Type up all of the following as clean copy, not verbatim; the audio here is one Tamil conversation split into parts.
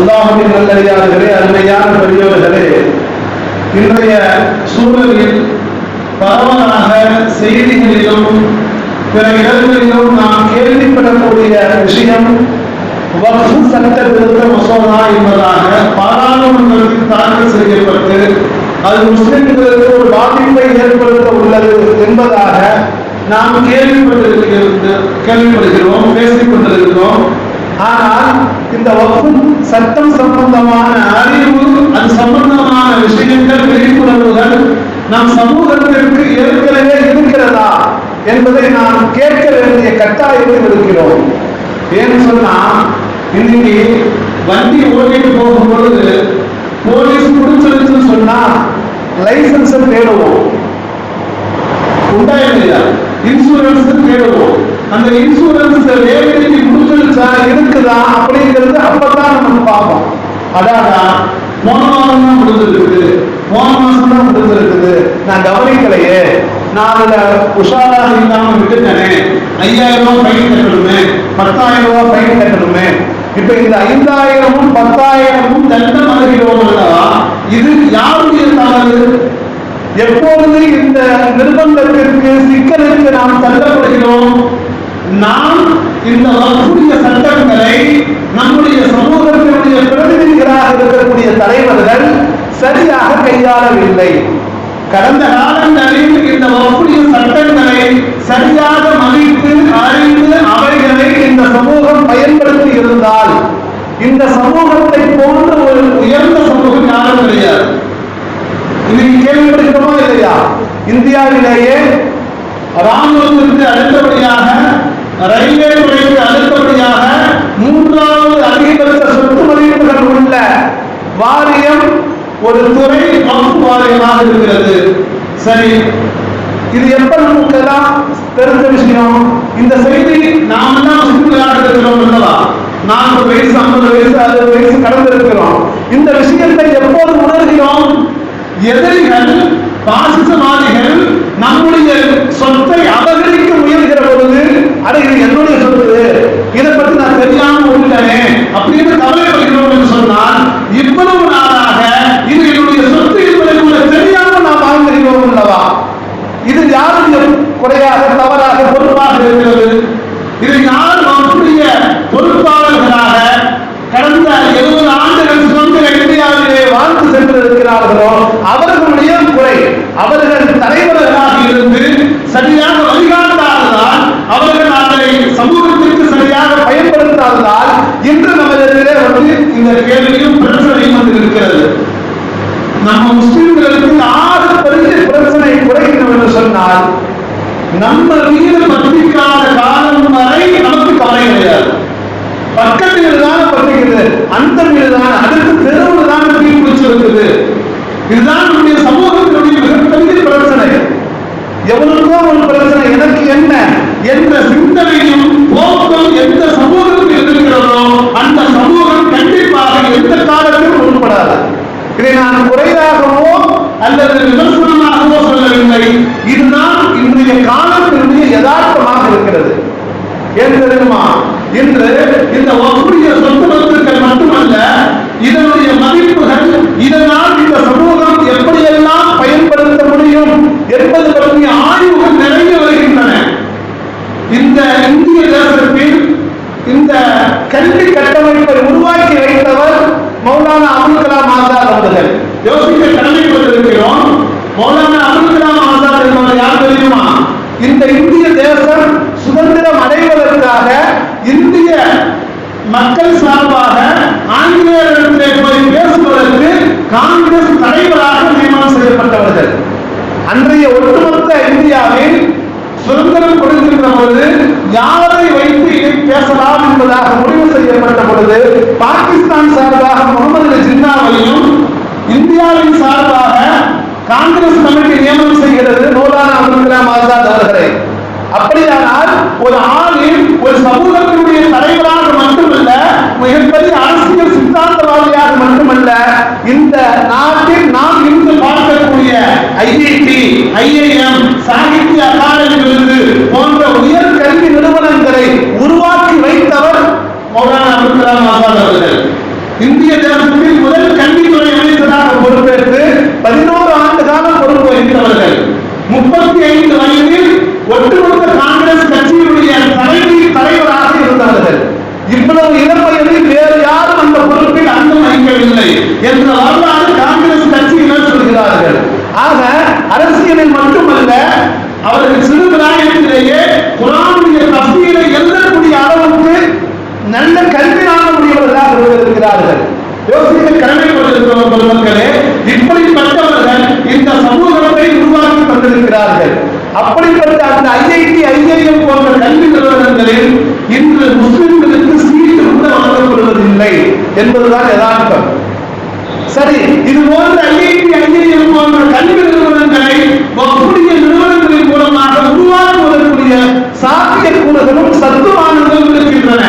அல்லாஹ்வின் நல்லடியார்களே, அருமையான பெரியோர்களே, இன்றைய சூழலில் பரவலாக செய்திகளிலும் பிற இடங்களிலும் நாம் கேள்விப்படக்கூடிய விஷயம் வக்ஃப் சட்ட திருத்த மசோதா என்பதாக பாராளுமன்றத்தில் தாக்கல் செய்யப்பட்டு அது முஸ்லிம்களுக்கு ஒரு பாதிப்பை ஏற்படுத்த உள்ளது என்பதாக நாம் கேள்விப்படுகிறோம், பேசிக் கொண்டிருக்கிறோம். ஆனால் இந்த வக்ஃப் சட்டம் சம்பந்தமான அறிவு, அது சம்பந்தமான விஷயங்கள், விழிப்புணர்வுகள் நம் சமூகத்திற்கு ஏற்கனவே இருக்கிறதா என்பதை நாம் கேட்க வேண்டிய கட்டாயத்தில் இருக்கிறோம். ஏன்னு சொன்னா, இன்னைக்கு வண்டி ஓட்டிட்டு போகும் பொழுது போலீஸ் பிடிச்சிருச்சுன்னு சொன்னா லைசன்ஸ் தேடுவோம், உண்டாயில்லையா? இன்சூரன்ஸ் தேடுவோம். அந்த இன்சூரன்ஸ் வேலைக்கு முடிஞ்சிருச்சா, இருக்குதா அப்படிங்கிறது அப்பதான் நம்ம பார்ப்போம். அடாடா, போன மாதம் தான் முடிஞ்சிருக்குது, போன மாசம் தான் முடிஞ்சிருக்குது, நான் கவனிக்கலையே, நான் அதுல உஷாராக இல்லாம விட்டுட்டேனே, 5000 ரூபாய் ஃபைன் கட்டணுமே, 10,000 ரூபாய் ஃபைன் கட்டணுமே. இப்ப இந்த 5000ம் 10,000ம் தண்டம் அடைகிறோம் அல்லவா? இது யாருடைய தவறு? எப்பொழுது இந்த நிர்பந்தத்திற்கு, சிக்கலுக்கு நாம் தள்ளப்படுகிறோம்? நாம் இந்த வக்ஃபுடைய சட்டங்களை நம்முடைய சமூகத்தினுடைய பிரதிநிதிகளாக இருக்கக்கூடிய தலைவர்கள் சரியாக கையாளவில்லை. கடந்த காலங்களில் இந்த வக்ஃபுடைய சட்டங்களை சரியாக மதித்து அறிந்து அவைகளை இந்த சமூகம் பயன்படுத்தி இருந்தால் இந்த சமூகத்தை போன்ற ஒரு உயர்ந்த சமூகம் யாரும் கிடையாது. இன்னைக்கு கேள்விப்படுகிறோமா இல்லையா? இந்தியாவிலேயே ராணுவத்திற்கு அடுத்தபடியாக, ரயில்வே துறைக்கு அடுத்தபடியாக 3வது அதிகபட்ச சொத்து மதிப்புகள் உள்ள வாரியம் ஒரு துறை வக்ஃப் வாரியமாக இருக்கிறது. சரி, இது எப்ப நமக்கு எல்லாம் தெரிஞ்ச விஷயம்? இந்த செய்தி நாம தான் முஸ்லிம்களாக இருக்கிறோம் அல்லவா? 40 வயசு, 50 வயசு, 60 வயசு கடந்து இருக்கிறோம். இந்த விஷயத்தை எப்போது உணர்கிறோம்? எதிரிகள், பாசிசவாதிகள் நம்முடைய சொத்தை அபகரிக்க முயல்கிற பொழுது, அட இது என்னுடைய சொத்து, இதை பற்றி நான் தெரியாம உள்ளனே அப்படின்னு கவலைப்படுகிறோம் என்று சொன்னால், இவ்வளவு நாளாக இது என்னுடைய சொத்து என்பதை கூட தெரியாம நாம் வாழ்ந்திருக்கிறோம் அல்லவா? இது யாருடைய குறையாக, தவறாக, பொறுப்பாக இருக்கிறது? இது யார் நம்முடைய பொறுப்பாளர்களாக கடந்த 70 ஆண்டுகள் சுதந்திர இந்தியாவிலே வாழ்ந்து சென்றிருக்கிறார்களோ அவர்களுடைய குறை. அவர்கள் தலைவர்களாக இருந்து சரியாக வழிகாட்டாததால், அவர்கள் அதை சமூகத்திற்கு சரியாக பயன்படுத்தாததால் இன்று நம்மிடத்திலே இந்த கேள்வியும் பிரச்சனையும் வந்து இருக்கிறது. நம்ம முஸ்லிம்களுக்கு ஆறு பெரிய பிரச்சனை குறைக்கணும் என்று சொன்னால், நம்ம வீடு பத்திக்காத காலம் வரை நமக்கு கவலை கிடையாது. பக்கத்து வீடு தான் பத்திக்குது, அந்த வீடு தான், அடுத்த தெருவில் தான் தீ பிடிச்சிருக்குது. இதுதான் நம்முடைய சமூகத்தினுடைய மிகப்பெரிய பிரச்சனை. எவனுக்கோ ஒரு பிரச்சனை, எனக்கு என்ன என்ற சிந்தனையும் போக்கும் எந்த சமூகத்தில் இருக்கிறதோ அந்த சமூகம் கண்டிப்பாக எந்த காலத்திலும் உட்படாது. இதை நான் குறையாகவோ அல்லது விமர்சனமாகவோ சொல்லவில்லை. இதுதான் இன்றைய காலத்தினுடைய யதார்த்தமாக இருக்கிறது. ஏன் தெரியுமா? இன்று இந்த வக்ஃபுடைய சொத்து வஸ்துக்கள் மட்டுமல்ல, இதனுடைய மதிப்புகள், இதனால் இந்த சமூகம் எப்படியெல்லாம் பயன்படுத்த முடியும் என்பது பற்றிய ஆய்வுகள் நிறைய வருகின்றன. இந்த இந்திய தேசத்தில் இந்த கல்வி கட்டமைப்பை உருவாக்கி வைத்தவர் மௌலானா அபுல் கலாம் ஆசாத் அவர்கள். யோசிக்க கடமைப்பட்டிருக்கிறோம். மௌலானா அபுல் கலாம் ஆசாத் என்பவர் யார் தெரியுமா? இந்த இந்திய தேசம் சுதந்திரம் அடைவதற்காக இந்திய மக்கள் சார்பாக ஆங்கிலேயர்களிடத்திலே போய் பேசுவதற்கு காங்கிரஸ் தலைவராக நியமனம் செய்யப்பட்டவர்கள். அன்றைய ஒட்டுமொத்த இந்தியாவில் சுதந்திரம் கொடுத்திருந்த பொழுது யாரை வைத்து இதை பேசலாம் என்பதாக முடிவு செய்யப்பட்ட பொழுது பாகிஸ்தான் சார்பாக முகமது அலி ஜின்னாவையும், இந்தியாவின் சார்பாக காங்கிரஸ் கமிட்டி நியமனம் செய்கிறது மௌலானா அபுல் கலாம் ஆசாத் அவர்களை. அப்படியானால் ஒரு ஆளில் ஒரு சமூகத்தினுடைய தலைவராக மட்டுமல்ல, மிகப்பெரிய அரசியல் சித்தாந்தவாதியாக மட்டுமல்ல, இந்த நாட்டில் நாம் இன்று பார்க்கக்கூடிய ஐஐடி, ஐஐஎம், சாகித்ய அகாடமி விருது போன்ற உயர் கல்வி நிறுவனங்களை உருவாக்கி வைத்தவர் மௌலானா அபுல் கலாம் ஆசாத் அவர்கள். இந்திய ஒட்டுமொத்த காங்கிரஸ் கட்சியினுடைய தலைவராக இருந்தார்கள். இவ்வளவு இளமையில் வேறு யாரும் அந்த பொறுப்பில் அங்கம் வகிக்கவில்லை என்ற வரலாறு காங்கிரஸ் கட்சியினர் சொல்கிறார்கள். ஆக அரசியலில் மட்டுமல்ல, அவர்கள் சிறுபிராயத்திலேயே குர்ஆனுடைய தஃசீரை எழுதக்கூடிய அளவுக்கு நல்ல கல்வி நாடக்கூடியவர்களாக இருக்கிறார்கள். யோசிக்க கடமைப்பட்டிருக்கிறவர்கள் மக்களே, இப்படிப்பட்டவர்கள் இந்த சமூகத்தை உருவாக்கி தந்திருக்கிறார்கள். அப்படிப்பட்ட அந்த ஐஐடி ஐஐஎம் போன்ற கல்வி நிறுவனங்களில் இன்று முஸ்லிம்களுக்கு சீட்டு கூட வழங்கப்படுவதில்லை என்பதுதான் யதார்த்தம். சரி, இது போன்ற ஐஐடி ஐஐஎம் போன்ற கல்வி நிறுவனங்களை வக்ஃபுடைய நிறுவனங்களின் மூலமாக உருவாக்குவதற்குரிய சாத்தியக்கூறுகளும் சத்துவானங்களும் இருக்கின்றன.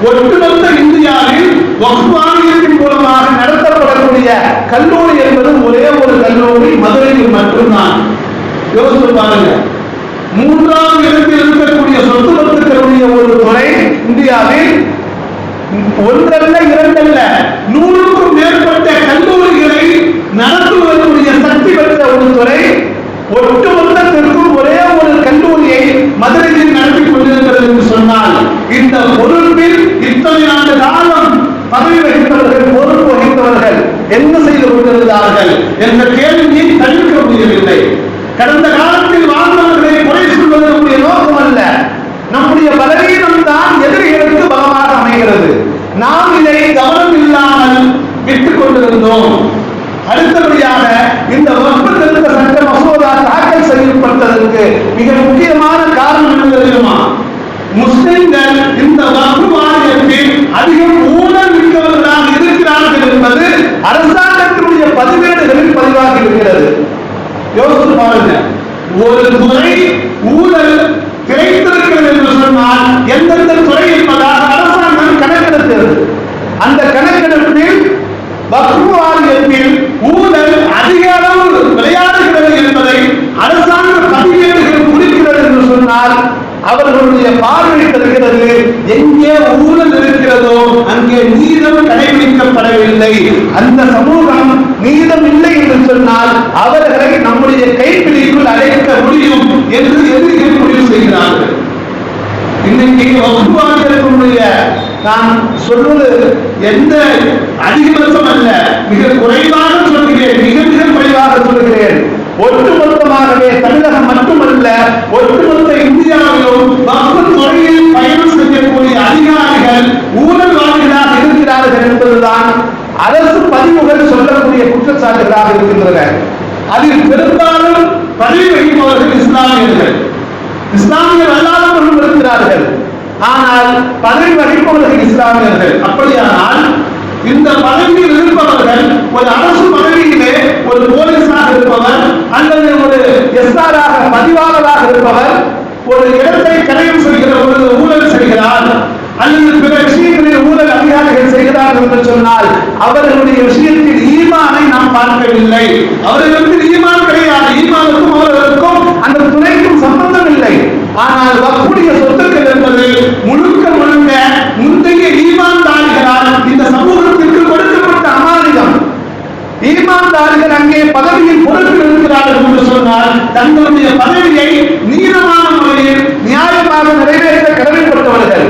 ஒட்டுமொத்த இந்தியாவில் வக்ஃப் வாரியத்தின் மூலமாக நடத்தப்படக்கூடிய கல்லூரி என்பது ஒரே ஒரு கல்லூரி மதுரையில் மட்டும்தான். யோசித்து பாருங்க, 3ஆம் இடத்தில் இருக்கக்கூடிய சொத்து மத்துக்களுடைய ஒரு துறை இந்தியாவில் ஒன்றல்ல இரண்டல்ல 100க்கும் மேற்பட்ட கல்லூரிகளை நடத்துவதற்குரிய சக்தி பெற்ற ஒரு துறை. ஒட்டுமொத்தத்திற்கும் ஒரே ஒரு கல்லூரியை மதுரையில் நடத்தி கொண்டிருக்கிறது என்று சொன்னால், இந்த பொறுப்பில் இத்தனை ஆண்டு காலம் பதவி வகித்தவர்கள், பொறுப்பு வகித்தவர்கள் என்ன செய்து கொண்டிருந்தார்கள் என்ற கேள்வியை தவிர்க்க முடியவில்லை. கடந்த காலத்தில் வாழ்ந்தவர்களை குறை சொல்வதற்குரிய நோக்கம் அல்ல, நம்முடைய பலவீனம் தான் எதிரிகளுக்கு பலமாக அமைகிறது. நாம் இதை கவனம் இல்லாமல் விட்டுக் கொண்டிருந்தோம். அடுத்தபடியாக இந்த வக்ஃப் திருத்த சட்ட மசோதா தாக்கல் செய்யப்பட்டதற்கு மிக முக்கியமான காரணம் என்ன தெரியுமா? முஸ்லிம்கள் இந்த வக்ஃப் வாரியத்தில் அதிகம் ஊழல் மிக்கவர்களாக இருக்கிறார்கள் என்பது அரசாங்கத்தினுடைய பதிவேடுகளில் பதிவாகி இருக்கிறது. யோசித்து பாருங்க, ஒரு துறை ஊழல் கிடைத்திருக்கிறது என்று சொன்னால் எந்தெந்த துறை என்பதாக அரசாங்கம் கணக்கெடுக்கிறது. அந்த கணக்கெடுப்பில் வக்ஃப் வாரியத்தில் ஊழல் அதிக அளவு விளையாடுகிறது என்பதை அரசாங்க பதிவேடுகள் குறிக்கிறது என்று சொன்னால் அவர்களுடைய பார்வை தருகிறது, எங்கே ஊழல் இருக்கிறதோ அங்கே நீதம் கடைபிடிக்கப்படவில்லை. அந்த சமூகம் நீதம் இல்லை என்று சொன்னால் அவர்களை நம்முடைய கைப்பிடிக்குள் அழைக்க முடியும் என்று எதிரிகள் முடிவு செய்கிறார்கள். இன்னைக்கு வக்ஃப் வாரியத்தினுடைய நான் சொல்வது எந்த அதிகபட்சம் அல்ல, மிக குறைவாக சொல்கிறேன், மிக மிக குறைவாக சொல்கிறேன். ஒட்டுமொத்தமாகவே தமிழகம் மட்டுமல்ல, ஒட்டுமொத்த இந்தியாவிலும் வக்ஃப் துறையில் பயணம் செய்யக்கூடிய அதிகாரிகள் ஊழல்வாதிகளாக இருக்கிறார்கள் என்பதுதான் அரசு பதிவுகள் சொல்லக்கூடிய குற்றச்சாட்டுகளாக இருக்கின்றன. அதில் பெரும்பாலும் பதவி வகிப்பவர்கள் இஸ்லாமியர் அல்லாதவர்களும் இருக்கிறார்கள். ஆனால் பதவி வகிப்பவர்கள் இஸ்லாமியர்கள். அப்படியானால் இந்த பதவியில் இருப்பவர்கள் ஒரு அரசு பதவியிலே ஒரு போலீஸாக இருப்பவர் அல்லது ஒரு எஸ்ஆராக பதிவாளராக இருப்பவர் ஒரு இடத்தை கரையம் செய்கிற ஒரு ஊழல் செய்கிறார் அல்லது பிற விஷயங்களில் ஊழல் அதிகாரிகள் செய்கிறார்கள் என்று சொன்னால் அவர்களுடைய விஷயத்தில் ஈமானை நாம் பார்க்கவில்லை. அவர்களுக்கு ஈமான் கிடையாது. ஈமானுக்கும் அவர்களுக்கும் அந்த துறைக்கும் சம்பந்தம் இல்லை. ஆனால் வக்ஃபுடைய சொத்துக்கள் என்பது முழுக்க முழுக்க முந்தைய ஈமான்தாரிகளால் இந்த சமூகத்திற்கு கொடுக்கப்பட்ட அமானிதம். ஈமான்தாரிகள் அங்கே பதவியில் பொறுப்பில் இருக்கிறார்கள் என்று சொன்னால் தங்களுடைய பதவியை நீதமான முறையில் நியாயமாக நிறைவேற்ற கடமைப்பட்டவர்கள்.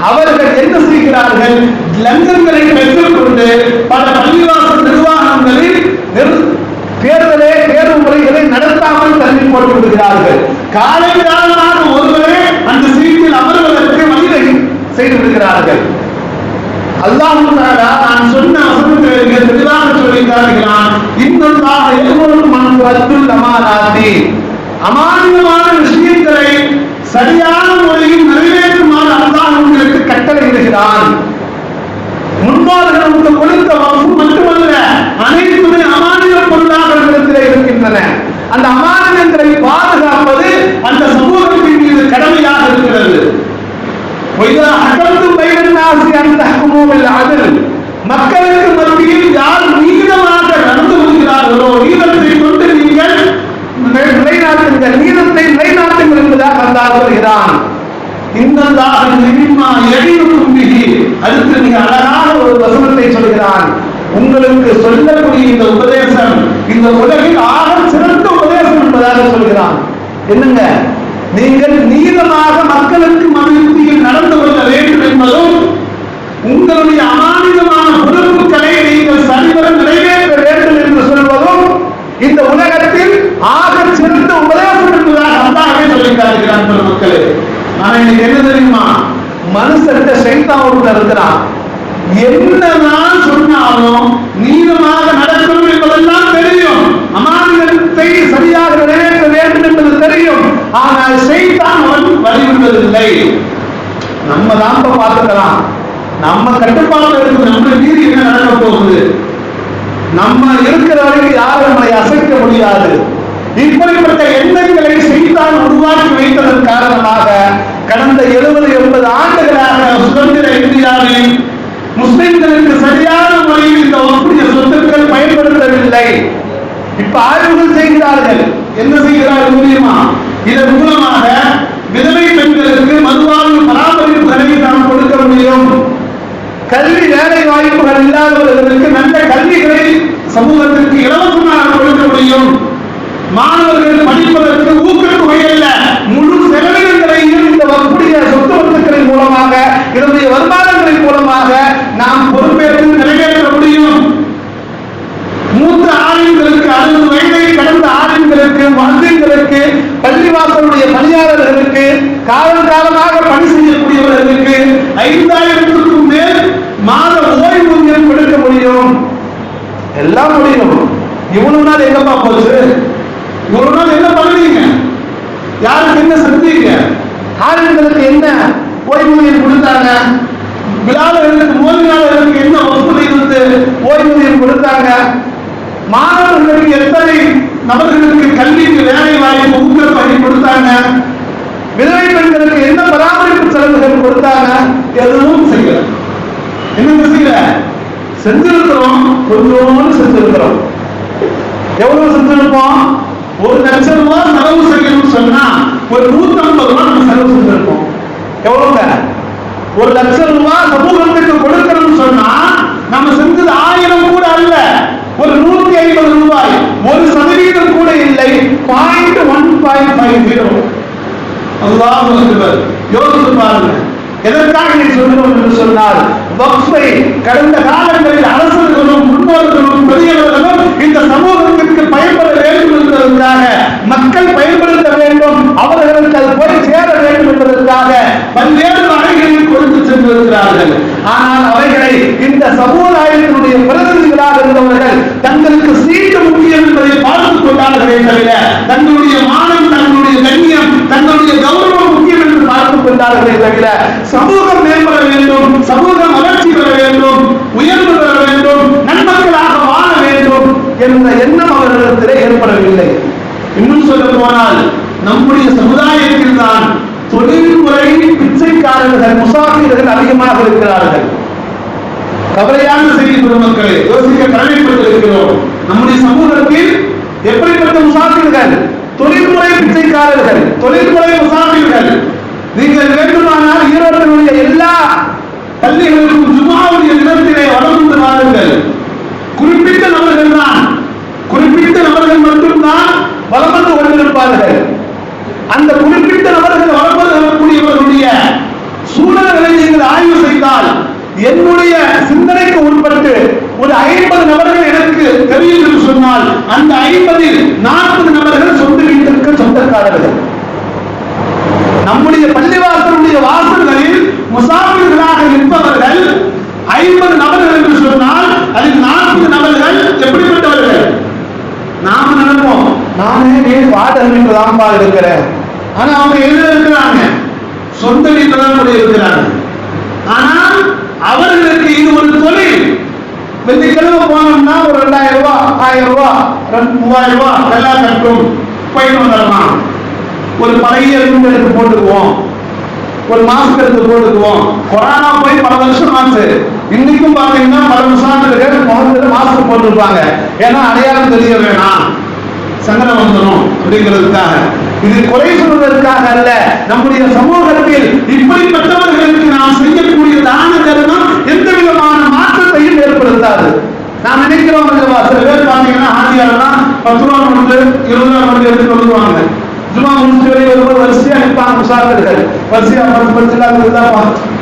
அவர்கள் என்ன செய்கிறார்கள்? லஞ்சங்களை பெற்றுக் கொண்டு பல பள்ளிவாசல் நிர்வாகங்களில் தேர்வு முறைகளை நடத்தாமல் தள்ளி போட்டு விடுகிறார்கள். காலைகாலமாக ஒருவரே அந்த சீட்டில் அமர்வதற்கு வழிவகை செய்து விடுகிறார்கள். அல்லாஹ் தஆலா நான் சொன்ன வசனத்தை மிக தெளிவாக சொல்லியிருக்கிறான். இன்னல்லாஹ யஅமுரு மன் யுஅத்துல் அமானாத்தி, அமானிதமான விஷயங்களை சரியான முறையில் நிறைவேற்றுமாறு அல்லாஹ் உங்களுக்கு கட்டளையிடுகிறான். முன்னோர்களுக்கு கொடுத்த வக்ஃப் மட்டுமல்ல, அனைத்துமே அமானித பொருளாக இருக்கின்றன. அந்த அமானிதங்களை பாதுகாப்பது அந்த சமூகத்தின் மீது கடமையாக இருக்கிறது. மக்களுக்கு மத்தியில் யார் நீதமாக நடந்து கொள்கிறார்களோ நீதத்தை கொண்டு நீங்கள் நிலைநாட்டுங்கள், நீதத்தை நிலைநாட்டுங்கள் என்பதாக அல்லாஹ் சொல்கிறான். அடுத்து மிக அழகான ஒரு வசனத்தை சொல்கிறான். உங்களுக்கு சொல்லக்கூடிய இந்த உபதேசம் இந்த உலகில் ஆக சிறந்த உபதேசம் என்பதாக சொல்கிறான். என்னங்க, நீங்கள் நீளமாக மக்களுக்கு மகிழ்ச்சியில் நடந்து கொள்ள வேண்டும் என்பதும், உங்களுடைய அமானிதமான பொறுப்புகளை நீங்கள் சரிவர நிறைவேற்ற வேண்டும் என்று சொல்வதும் இந்த உலகத்தில் ஆக சிறந்த உபதேசம் என்பதாக அல்லாஹ்வே சொல்லியிருக்கிறார் மக்களே. ஆனா இன்னைக்கு என்ன தெரியுமா, மனுஷர்கிட்ட சைத்தான் இருக்கிறான். என்னதான் சொன்னாலும் நீளமாக நடக்கணும் என்பதெல்லாம் தெரியும், அமானிதத்தை சரியாக நிறைவேற்ற வேண்டும் என்பது தெரியும். ஆனால் சைத்தான் அவன் வழிவிடுவதில்லை. நம்ம தான் பார்த்துக்கலாம், நம்ம கட்டுப்பாடு இருக்கு, நம்ம மீறி என்ன நடக்க போகுது, நம்ம இருக்கிற வரைக்கும் யாரும் நம்மளை அசைக்க முடியாது. இப்படிப்பட்ட எண்ணங்களை சைத்தான் உருவாக்கி வைத்ததன் காரணமாக கடந்த 70-80 ஆண்டுகளாக சுதந்திர இந்தியாவில் முஸ்லிம்களுக்கு சரியான முறையில் இந்த வக்ஃபுடைய சொத்துக்கள் பயன்படுத்தவில்லை. இப்ப ஆய்வுகள் செய்கிறார்கள். என்ன செய்கிறார்கள் தெரியுமா, இதன் மூலமாக விதவை பெண்களுக்கு மறுவாழ்வு பராமரிப்புகளை நாம் கொடுக்க முடியும், கல்வி வேலை வாய்ப்புகள் இல்லாதவர்களுக்கு நல்ல கல்விகளை சமூகத்திற்கு இலவசமாக கொடுக்க முடியும், மாணவர்கள் படிப்பதற்கு ஊக்கத்தொகை அல்ல முழு செலவினங்களையும் இந்த வக்ஃபுடைய சொத்து வத்துக்களின் மூலமாக, இதனுடைய வருமானங்களின் மூலமாக நாம் பொறுப்பேற்று நிறைவேற்ற முடியும். மூத்த ஆளுங்களுக்கு, 60 வயதை கடந்த ஆளுங்களுக்கு, மந்திரிகளுக்கு, பள்ளிவாசலுடைய பணியாளர்களுக்கு, காலகாலமாக பணி செய்யக்கூடியவர்களுக்கு 5000க்கும் மேல் மாத ஓய்வூதியம் கொடுக்க முடியும். எல்லாம் முடியும். இவ்வளவு நாள் எங்கப்பா போச்சு? இவ்வளவு நாள் என்ன பண்ணுவீங்க? யாருக்கு என்ன செஞ்சீங்க? ஆளுங்களுக்கு என்ன ஓய்வூதியம் கொடுத்தாங்க? விழாளர்களுக்கு, மோதியாளர்களுக்கு என்ன வசூலை இருந்து ஓய்வூதியம் கொடுத்தாங்க? மாணவர்களுக்கு எத்தனை நபர்களுக்கு கல்விக்கு வேலை வாய்ப்பு ஊக்கத்தொகை கொடுத்தாங்க? விதவை பெண்களுக்கு என்ன பராமரிப்பு செலவுகள் கொடுத்தாங்க? எதுவும் செய்யல. என்ன செய்யல? செஞ்சிருக்கிறோம், கொஞ்சோன்னு செஞ்சிருக்கிறோம். எவ்வளவு செஞ்சிருப்போம்? 1 லட்சம் ரூபாய் செலவு செய்யணும்னு சொன்னா ஒரு 150 ரூபாய் நம்ம செலவு செஞ்சிருப்போம். எவ்வளவுங்க? 1 லட்சம் ரூபாய் சமூகத்துக்கு கொடுக்கணும்னு சொன்னா நம்ம செஞ்சது 1000 கூட அல்ல, ஒரு 150 ரூபாய், 1% கூட இல்லை, 0.150. அல்லாஹ் அக்பர். யோசித்து பாருங்க. எதற்காக நீ சொல்கிறோம் என்று சொன்னால், வக்ஃபை கடந்த காலங்களில் அரசர்களும் முன்னோர்களும் பெரியவர்களும் இந்த சமூகத்திற்கு பயன்பட வேண்டும் என்பதற்காக, மக்கள் பயன்படுத்த வேண்டும், அவர்களுக்கு அது போய் சேர வேண்டும் என்பதற்காக பல்வேறு வகைகளில் கொடுத்து சென்றிருக்கிறார்கள். ஆனால் அவைகளை இந்த சமுதாயத்தினுடைய பிரதிநிதிகளாக இருந்தவர்கள் தங்களுக்கு சீட்டு முக்கியம் என்பதை பார்த்துக் கொண்டார்களே தவிர, தங்களுடைய மானம், தங்களுடைய கண்ணியம், தங்களுடைய கௌரவம் முக்கியம் என்று பார்த்துக் கொண்டார்களே தவிர, சமூகம் மேம்பட வேண்டும், சமூகம் வளர்ச்சி பெற வேண்டும், உயர்வு பெற வேண்டும், நன்மக்களாக வாழ வேண்டும் என்ற எண்ணம் அவர்களிடத்திலே ஏற்படவில்லை. இன்னும் சொல்ல போனால், நம்முடைய சமுதாயத்தில் தான் தொழில்முறை பிச்சைக்காரர்கள், முசாஃபிர்கள் அதிகமாக இருக்கிறார்கள். கவலையான செய்தி பெருமக்களை யோசிக்க கடமைப்பட்டிருக்கிறோம். நம்முடைய சமூகத்தில் எப்படிப்பட்ட முசாஃபிர்கள்? தொழில்முறை பிச்சைக்காரர்கள், தொழில்முறை முசாஃபிர்கள். நீங்கள் வேண்டுமானால் ஈரோட்டினுடைய எல்லா பள்ளிகளுக்கும் ஜும்ஆவுடைய தினத்திலே வளர்ந்து வாருங்கள். குறிப்பிட்ட நபர்கள் தான், குறிப்பிட்ட நபர்கள் மட்டும்தான் வளர்ந்து கொண்டிருப்பார்கள். அந்த குறிப்பிட்ட நபர்கள் வளர்ந்து வரக்கூடியவர்களுடைய சூழல்களை நீங்கள் ஆய்வு செய்தால், என்னுடைய சிந்தனைக்கு உட்பட்டு ஒரு 50 நபர்கள் எனக்கு தெரியும் என்று சொன்னால், அந்த 50-இல் 40 நபர்கள் சொந்த வீட்டிற்கு சொந்தக்காரர்கள். நம்முடைய பள்ளிவாசலுடைய வாசல்களில் முசாஃபிர்களாக இருப்பவர்கள் 50 நபர்கள் என்று சொன்னால், அதில் 40 நபர்கள் எப்படிப்பட்டவர்கள்? நாம நினைப்போம், நானே பாடல் வீட்டில் தான்ப்பா இருக்கிறேன். ஆனா அவங்க எதிர இருக்கிறாங்க, சொந்த வீட்டில் தான் கூட இருக்கிறாங்க. ஆனால் அவர்களுக்கு இது ஒரு தொழில். வெள்ளிக்கிழமை போனோம்னா ஒரு 2000 ரூபாய், 1000 ரூபாய், 3000 ரூபாய் எல்லாம் கட்டும் போயிட்டு வந்துடலாம். ஒரு பழைய ரூம் எடுத்து போட்டுக்குவோம், ஒரு மாஸ்க் எடுத்து போட்டுக்குவோம். கொரோனா போய் பல வருஷம் ஆச்சு. இன்னைக்கும் பாத்தீங்கன்னா பல முசாஃபிர்கள் முகத்துல மாஸ்க் போட்டிருப்பாங்க. ஏன்னா அடையாளம் தெரிய வேணாம், சங்கடம் வந்துடும் அப்படிங்கிறதுக்காக. இது குறை சொல்வதற்காக அல்ல. நம்முடைய சமூகத்தில் இப்படிப்பட்டவர்களுக்கு நாம் செய்யக்கூடிய தான தர்மம் எந்த விதமான மாற்றத்தையும் ஏற்படுத்தாது. நாம் நினைக்கிறோம், சில பேர் பாத்தீங்கன்னா ஆதியாரெல்லாம் 10 ரூபா நோட்டு, 20 ரூபா நோட்டு எடுத்து வந்துருவாங்க. ஜும்மா முடிச்சு வெளியே வரும்போது வரிசையா இருப்பாங்க முசாஃபிர்கள், வரிசையா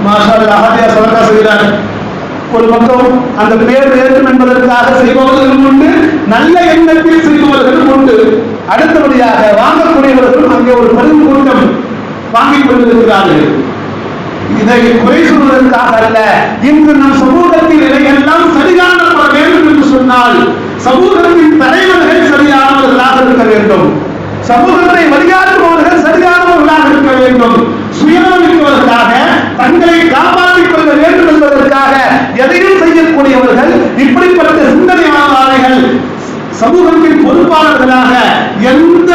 மாஷா அல்லாஹ் ஹாதியா சதகா செய்கிறார். ஒரு பக்கம் அந்த பேர் வேண்டும் என்பதற்காக செய்பவர்களும் உண்டு, நல்ல எண்ணத்தில் செய்பவர்களும் உண்டு. அடுத்தபடியாக வாங்கக்கூடியவர்களும் அங்கே ஒரு பெரும் கூட்டம் வாங்கிக் கொண்டிருக்கிறார்கள். இதை குறை சொல்வதற்காக அல்ல, இன்று நம் சமூகத்தில் இதையெல்லாம் சரியானப்பட வேண்டும் என்று சொன்னால் சமூகத்தின் தலைவர்கள் சரியானவர்களாக இருக்க வேண்டும், சமூகத்தை வழிகாட்டுபவர்கள் சரியானவர்களாக இருக்க வேண்டும். சுயநலமிக்கவர்களாக தங்களை காப்பாற்றிக் கொள்ள வேண்டும் என்பதற்காக எதையும் செய்யக்கூடியவர்கள், இப்படிப்பட்ட சிந்தனையாளர்கள் சமூகத்தின் பொறுப்பாளர்களாக எந்த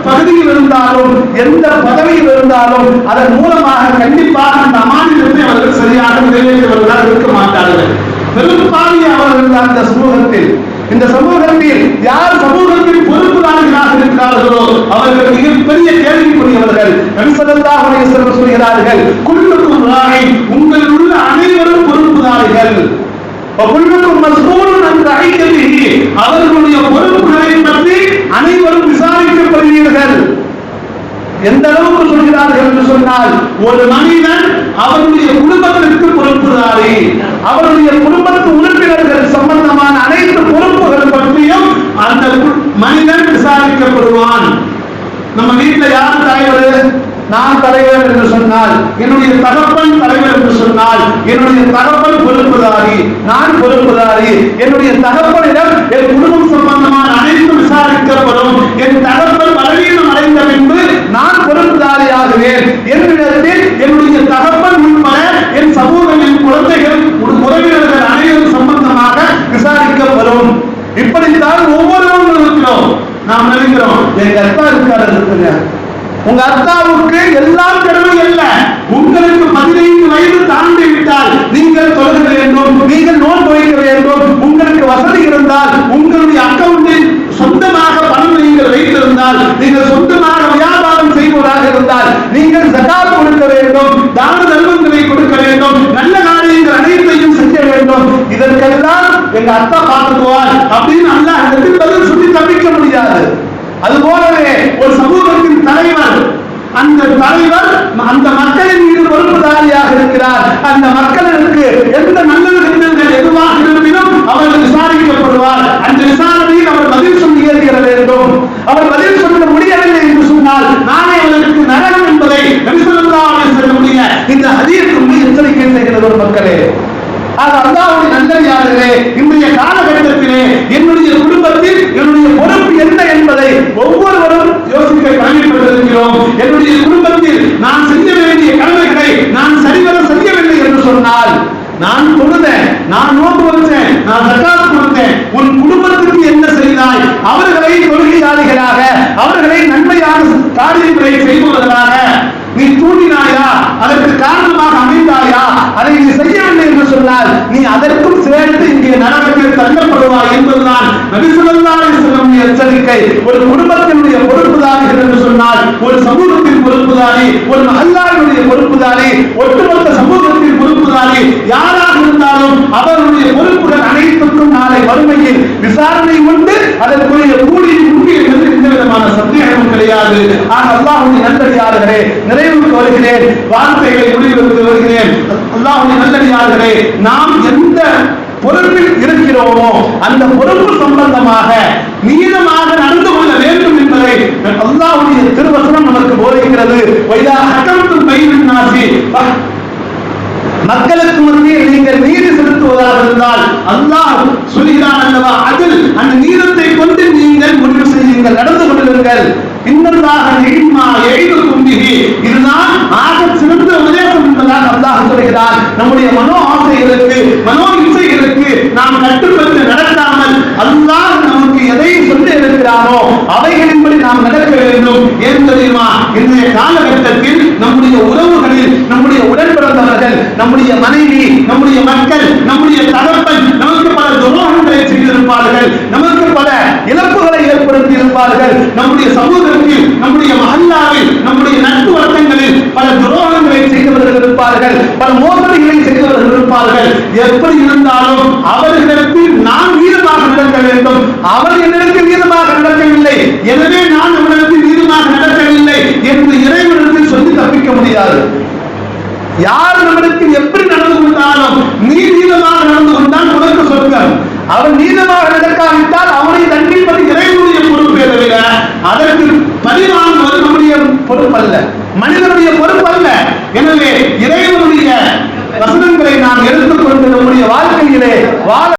பகுதியில் இருந்தாலும் எந்த பதவியில் இருந்தாலும் அதன் மூலமாக கண்டிப்பாக அந்த அமானிதத்தை அவர்கள் சரியாக நிறைவேற்றுவர்களாக இருக்க மாட்டார்கள். பெரும்பாலிய அவர்கள் அந்த சமூகத்தில், இந்த சமூகத்தில் யார் சமூகத்தின் பொறுப்புதாரிகளாக இருக்கிறார்களோ அவர்கள் மிகப்பெரிய கேள்விக்குரியவர்கள். நபி ஸல்லல்லாஹு அலைஹி வஸல்லம் சொல்கிறார்கள், குல்லுக்கும் ராய், உங்களில் உள்ள அனைவரும் பொறுப்புதாரிகள், குல்லுக்கும் மஸ்ஊலுன் அன் ரஇய்யத்திஹி, அவர்களுடைய பொறுப்புகளை பற்றி அனைவரும் விசாரிக்கப்படுவீர்கள். எந்த அளவுக்கு சொல்கிறார்கள் என்று சொன்னால், ஒரு மனிதன் அவருடைய குடும்பத்திற்கு பொறுப்புதாரி, அவருடைய குடும்பத்து உறுப்பினர்கள் சம்பந்தமான அனைத்து பொறுப்புகள் பற்றியும் அந்த மனிதன் விசாரிக்கப்படுவான். நம்ம வீட்டில் யார் தலைவர்? நான் தலைவர் என்று சொன்னால், என்னுடைய தகப்பன் தலைவர் என்று சொன்னால், என்னுடைய தகப்பன் பொறுப்புதாரி, நான் பொறுப்புதாரி. என்னுடைய தகப்பனிடம் என் குடும்பம் சம்பந்தமான அனைத்து விசாரிக்கப்படும். என் தகப்பன் பலவீனம் அடைந்த பின்பு நான் பொறுப்புதாரியாகுவேன். என்னிடத்தில் என்னுடைய தகப்பன் உட்பட என் சமூகம், என் குழந்தைகள், உறவினர்கள் அனைவரும் சம்பந்தமாக விசாரிக்கப்படும். இப்படித்தான் ஒவ்வொருவரும் இருக்கிறோம். நாம் நினைக்கிறோம் எங்க அப்பா இருக்காரு இருக்குங்க, உங்க அத்தாவுக்கு எல்லாம் திறமை அல்ல. உங்களுக்கு 15 வயது தாண்டி விட்டால் நீங்கள் தொழுக வேண்டும், நீங்கள் நோன்பு வைக்க வேண்டும். உங்களுக்கு வசதி இருந்தால், உங்களுடைய அக்கவுண்டில் சொந்தமாக பணம் நீங்கள் வைத்திருந்தால், நீங்கள் சொந்தமாக வியாபாரம் செய்வதாக இருந்தால், நீங்கள் ஜகாத் கொடுக்க வேண்டும், தான தர்மங்களை கொடுக்க வேண்டும், நல்ல காரியங்கள் அனைத்தையும் செய்ய வேண்டும். இதற்கெல்லாம் எங்க அத்தா பார்த்துக்குவார் அப்படின்னு அல்லாஹ் பதில் சொல்லி தப்பிக்க முடியாது. அதுபோலவே ஒரு சமூகத்தின் தலைவர், அந்த தலைவர் அந்த மக்களின் மீது பொறுப்புதாரியாக இருக்கிறார். அந்த மக்களுக்கு எந்த நல்லது கெட்டல்கள் எதுவாக இருப்பினும் அவர்கள் விசாரிக்கப்படுவார். அந்த விசாரணையில் அவர் பதில் சொல்லி ஏற்க வேண்டும். அவர் பதில் சொல்ல முடியவில்லை என்று சொன்னால் நானே அவர்களுக்கு நரகம் என்பதை நபி ஸல்லல்லாஹு அலைஹி வஸல்லம் இந்த ஹதீஸுக்கு எச்சரிக்கை செய்கிறது. மக்களே, அல்லாஹ்வுடைய நல்லடியார்களே, இன்றைய காலகட்டத்திலே என்னுடைய குடும்பத்தில் என்னுடைய பொறுப்பு என்ன என்பதை ஒவ்வொருவரும் யோசிக்க கடமைப்பட்டிருக்கிறோம். என்னுடைய குடும்பத்தில் நான் செய்ய வேண்டிய கடமைகளை நான் சரிவர செய்யவில்லை என்று சொன்னால், நான் தொழுதேன், நான் நோன்பு வச்சேன், நான் ஜகாத் கொடுத்தேன், உன் குடும்பத்துக்கு என்ன செய்தாய்? அவர்களை தொழுகையாளிகளாக, அவர்களை நன்மையான காரியங்களை செய்வதற்காக நீ தூண்டினாயா? அதற்கு காரணமாக அமைந்தாயா? அதை நீ செய்யவில்லை என்று சொன்னால் நீ அதற்கும் சேர்த்து இங்கே நரகத்தில் தள்ளப்படுவாய் என்பதுதான் நபி ஸல்லல்லாஹு அலைஹி வஸல்லம் எச்சரிக்கை. ஒரு குடும்பத்தினுடைய பொறுப்புதாரிகள் என்று சொன்னால், ஒரு சமூகத்தின் பொறுப்புதாரி, ஒரு மஹல்லாவினுடைய பொறுப்புதாரி, ஒட்டுமொத்த சமூகத்தின் பொறுப்புதாரி யாராக இருந்தாலும் அவருடைய பொறுப்புகள் அனைத்துக்கும் நாளை வறுமையில் விசாரணை உண்டு. அதற்குரிய கூலி உண்டு என்பது எந்த விதமான சந்தேகமும் கிடையாது. ஆனால் அல்லாஹ்வுடைய நல்லடியார்களே, நிறைவுக்கு வருகிறேன், வார்த்தைகளை முடிவுக்கு வருகிறேன். அல்லாஹ்வுடைய நல்லடியார்களே, நாம் எந்த பொறுப்பில் இருக்கிறோமோ அந்த பொறுப்பு சம்பந்தமாக நீளமாக நடந்து கொள்ள வேண்டும் என்பதை அல்லாஹ்வுடைய திருவசனம் நமக்கு போதிக்கிறது. வைதா ஹக்கம்தும் பைனன் நாஸி, மக்களுக்கு மத்தியில் நீங்கள் நீதி செலுத்துவதாக இருந்தால் அல்லாஹ் சொல்கிறான் அல்லவா, அதில் அந்த நீதத்தை கொண்டு நீங்கள் முடிவு செய்யுங்கள், நடந்து கொள்ளுங்கள். இன்னல்லாஹ நிம்மா யஇதுக்கும் பிஹி, இதுதான் ஆக சிறந்த உபதேசம் என்பதாக அல்லாஹ் சொல்கிறான். நம்முடைய மனோ ஆசைகளுக்கு, மனோ இச்சைகளுக்கு நாம் கட்டுப்பட்டு நடக்காமல் அல்லாஹ் நமக்கு எதை சொல்லி இருக்கிறானோ அவைகளின்படி நாம் நடக்க வேண்டும். ஏன் தெரியுமா? இன்றைய காலகட்டத்தில் நம்முடைய உறவுகளில் நம்முடைய உடன் பிறந்தவர்கள், நம்முடைய மனைவி, நம்முடைய மக்கள், நம்முடைய தகப்பன் நமக்கு பல துரோகங்களை செய்திருப்பார்கள், நமக்கு பல இழப்புகளை ஏற்படுத்தி இருப்பார்கள். நம்முடைய சமூகத்தில், நம்முடைய மஹல்லாவில், நம்முடைய நட்பு வட்டங்களில் பல துரோகங்களை செய்தவர்கள் இருப்பார்கள், பல மோசடிகளை செய்தவர்கள் இருப்பார்கள். எப்படி இருந்தாலும் அவர்களுக்கு நான் வீரமாக நடக்க வேண்டும். அவர் என்னிடத்தில் வீரமாக நடக்கவில்லை, எனவே நான் அவர்களுக்கு வீரமாக நடக்கவில்லை என்று இறைவனுக்கு சொல்லி யார் நம்மளுக்கு எப்படி நடந்து கொண்டாலும் நீ நீதமாக நடந்து கொண்டால் உனக்கு சொர்க்கம். அவன் நீதமாக நடக்காவிட்டால் அவனை தண்டிப்பது இறைவனுடைய பொறுப்பே தவிர அதற்கு பரிமாறுவது நம்முடைய பொறுப்பல்ல, மனிதனுடைய பொறுப்பல்ல. எனவே இறைவனுடைய வசனங்களை நாம் எடுத்துக்கொண்டு நம்முடைய வாழ்க்கையிலே வாழ